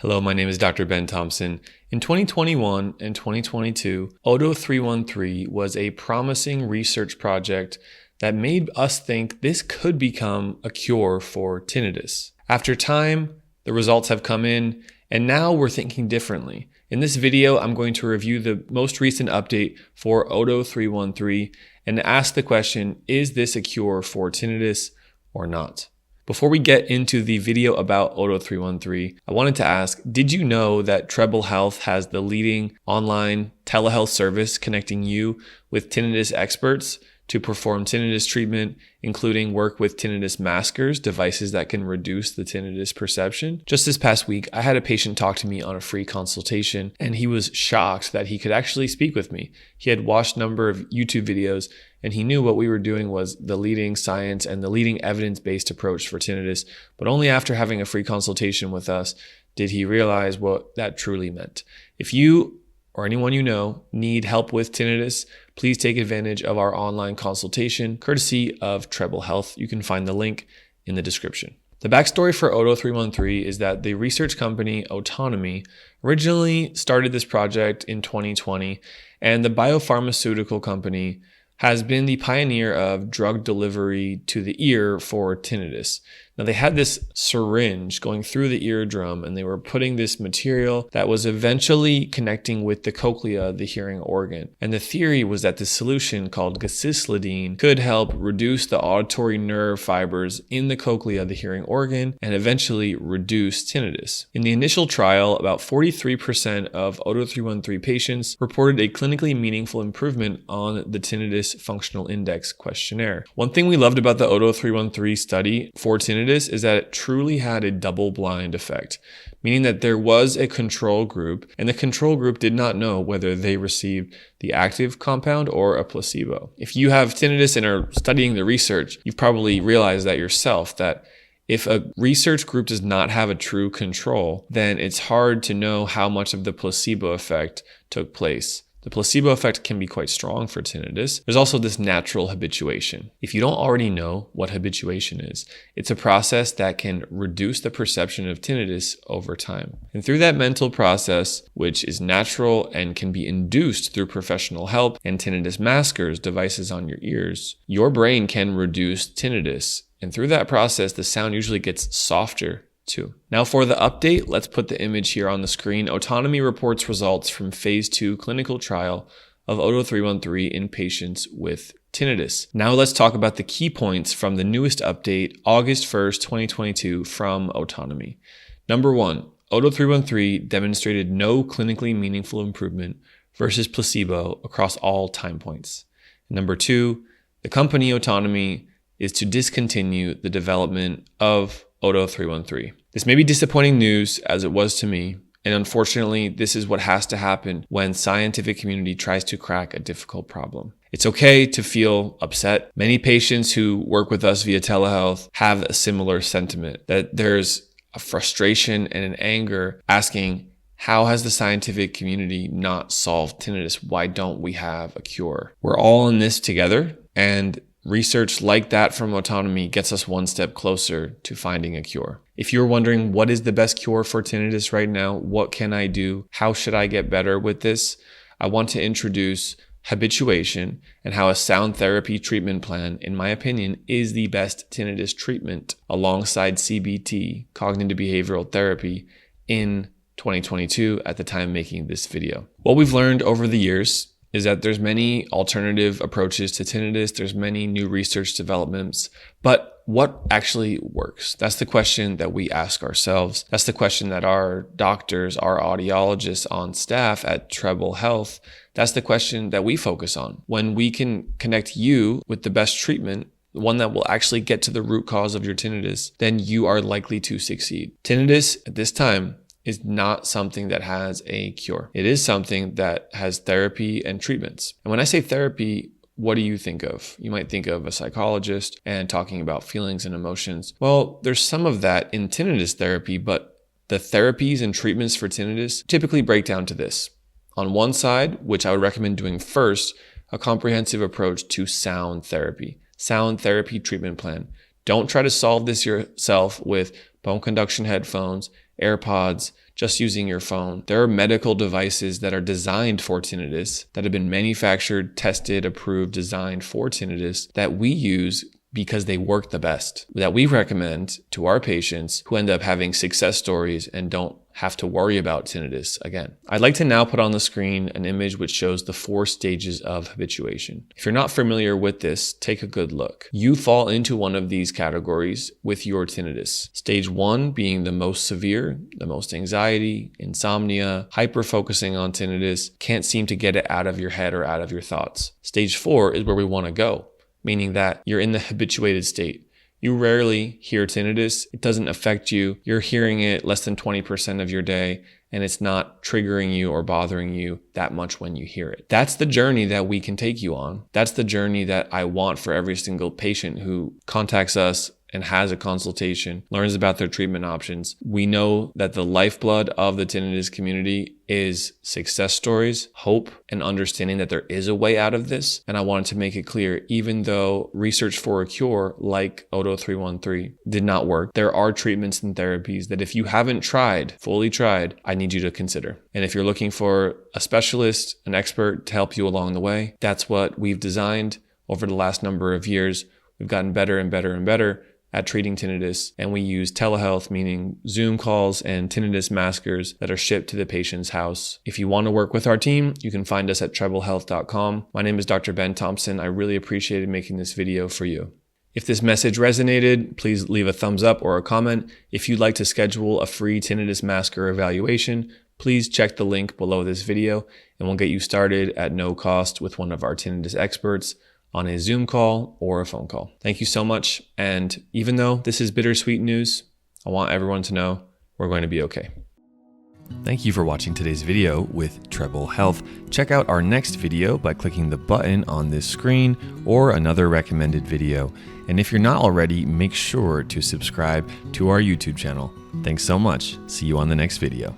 Hello, my name is Dr. Ben Thompson. In 2021 and 2022, OTO-313 was a promising research project that made us think this could become a cure for tinnitus. After time, the results have come in, and now we're thinking differently. In this video, I'm going to review the most recent update for OTO-313 and ask the question, is this a cure for tinnitus or not? Before we get into the video about OTO-313, I wanted to ask, did you know that Treble Health has the leading online telehealth service connecting you with tinnitus experts to perform tinnitus treatment, including work with tinnitus maskers, devices that can reduce the tinnitus perception? Just this past week, I had a patient talk to me on a free consultation, and he was shocked that he could actually speak with me. He had watched a number of YouTube videos, and he knew what we were doing was the leading science and the leading evidence-based approach for tinnitus, but only after having a free consultation with us did he realize what that truly meant. If you or anyone you know need help with tinnitus, please take advantage of our online consultation, courtesy of Treble Health. You can find the link in the description. The backstory for OTO-313 is that the research company Otonomy originally started this project in 2020, and the biopharmaceutical company has been the pioneer of drug delivery to the ear for tinnitus. Now, they had this syringe going through the eardrum, and they were putting this material that was eventually connecting with the cochlea, the hearing organ. And the theory was that the solution, called gacislidine, could help reduce the auditory nerve fibers in the cochlea, the hearing organ, and eventually reduce tinnitus. In the initial trial, about 43% of OTO-313 patients reported a clinically meaningful improvement on the Tinnitus Functional Index questionnaire. One thing we loved about the OTO-313 study for tinnitus is that it truly had a double-blind effect, meaning that there was a control group, and the control group did not know whether they received the active compound or a placebo. If you have tinnitus and are studying the research, you've probably realized that yourself, that if a research group does not have a true control, then it's hard to know how much of the placebo effect took place. The placebo effect can be quite strong for tinnitus. There's also this natural habituation. If you don't already know what habituation is, it's a process that can reduce the perception of tinnitus over time. And through that mental process, which is natural and can be induced through professional help and tinnitus maskers, devices on your ears, your brain can reduce tinnitus. And through that process, the sound usually gets softer too. Now for the update, let's put the image here on the screen. Otonomy reports results from phase 2 clinical trial of OTO-313 in patients with tinnitus. Now let's talk about the key points from the newest update, August 1st, 2022 from Otonomy. Number 1, OTO-313 demonstrated no clinically meaningful improvement versus placebo across all time points. Number 2, the company Otonomy is to discontinue the development of OTO-313. This may be disappointing news, as it was to me, and unfortunately, this is what has to happen when scientific community tries to crack a difficult problem. It's okay to feel upset. Many patients who work with us via telehealth have a similar sentiment, that there's a frustration and an anger asking, how has the scientific community not solved tinnitus? Why don't we have a cure? We're all in this together, and research like that from Otonomy gets us one step closer to finding a cure. If you're wondering what is the best cure for tinnitus right now, what can I do? How should I get better with this? I want to introduce habituation and how a sound therapy treatment plan, in my opinion, is the best tinnitus treatment alongside CBT, cognitive behavioral therapy, in 2022 at the time making this video. What we've learned over the years is that there's many alternative approaches to tinnitus. There's many new research developments, but what actually works? That's the question that we ask ourselves. That's the question that our doctors, our audiologists on staff at Treble Health, that's the question that we focus on. When we can connect you with the best treatment, the one that will actually get to the root cause of your tinnitus, then you are likely to succeed. Tinnitus at this time is not something that has a cure. It is something that has therapy and treatments. And when I say therapy, what do you think of? You might think of a psychologist and talking about feelings and emotions. Well, there's some of that in tinnitus therapy, but the therapies and treatments for tinnitus typically break down to this. On one side, which I would recommend doing first, a comprehensive approach to sound therapy treatment plan. Don't try to solve this yourself with bone conduction headphones, AirPods, just using your phone. There are medical devices that are designed for tinnitus, that have been manufactured, tested, approved, designed for tinnitus, that we use because they work the best, that we recommend to our patients who end up having success stories and don't have to worry about tinnitus again. I'd like to now put on the screen an image which shows the 4 stages of habituation. If you're not familiar with this, take a good look. You fall into one of these categories with your tinnitus. Stage 1 being the most severe, the most anxiety, insomnia, hyper-focusing on tinnitus, can't seem to get it out of your head or out of your thoughts. Stage 4 is where we want to go, meaning that you're in the habituated state. You rarely hear tinnitus. It doesn't affect you. You're hearing it less than 20% of your day, and it's not triggering you or bothering you that much when you hear it. That's the journey that we can take you on. That's the journey that I want for every single patient who contacts us and has a consultation, learns about their treatment options. We know that the lifeblood of the tinnitus community is success stories, hope, and understanding that there is a way out of this. And I wanted to make it clear, even though research for a cure like OTO-313 did not work, there are treatments and therapies that if you haven't fully tried, I need you to consider. And if you're looking for a specialist, an expert to help you along the way, that's what we've designed over the last number of years. We've gotten better and better and better at treating tinnitus, and we use telehealth, meaning Zoom calls and tinnitus maskers that are shipped to the patient's house. If you want to work with our team, you can find us at treblehealth.com. My name is Dr. Ben Thompson. I really appreciated making this video for you. If this message resonated, please leave a thumbs up or a comment. If you'd like to schedule a free tinnitus masker evaluation, please check the link below this video, and we'll get you started at no cost with one of our tinnitus experts on a Zoom call or a phone call. Thank you so much. And even though this is bittersweet news, I want everyone to know we're going to be okay. Thank you for watching today's video with Treble Health. Check out our next video by clicking the button on this screen or another recommended video. And if you're not already, make sure to subscribe to our YouTube channel. Thanks so much. See you on the next video.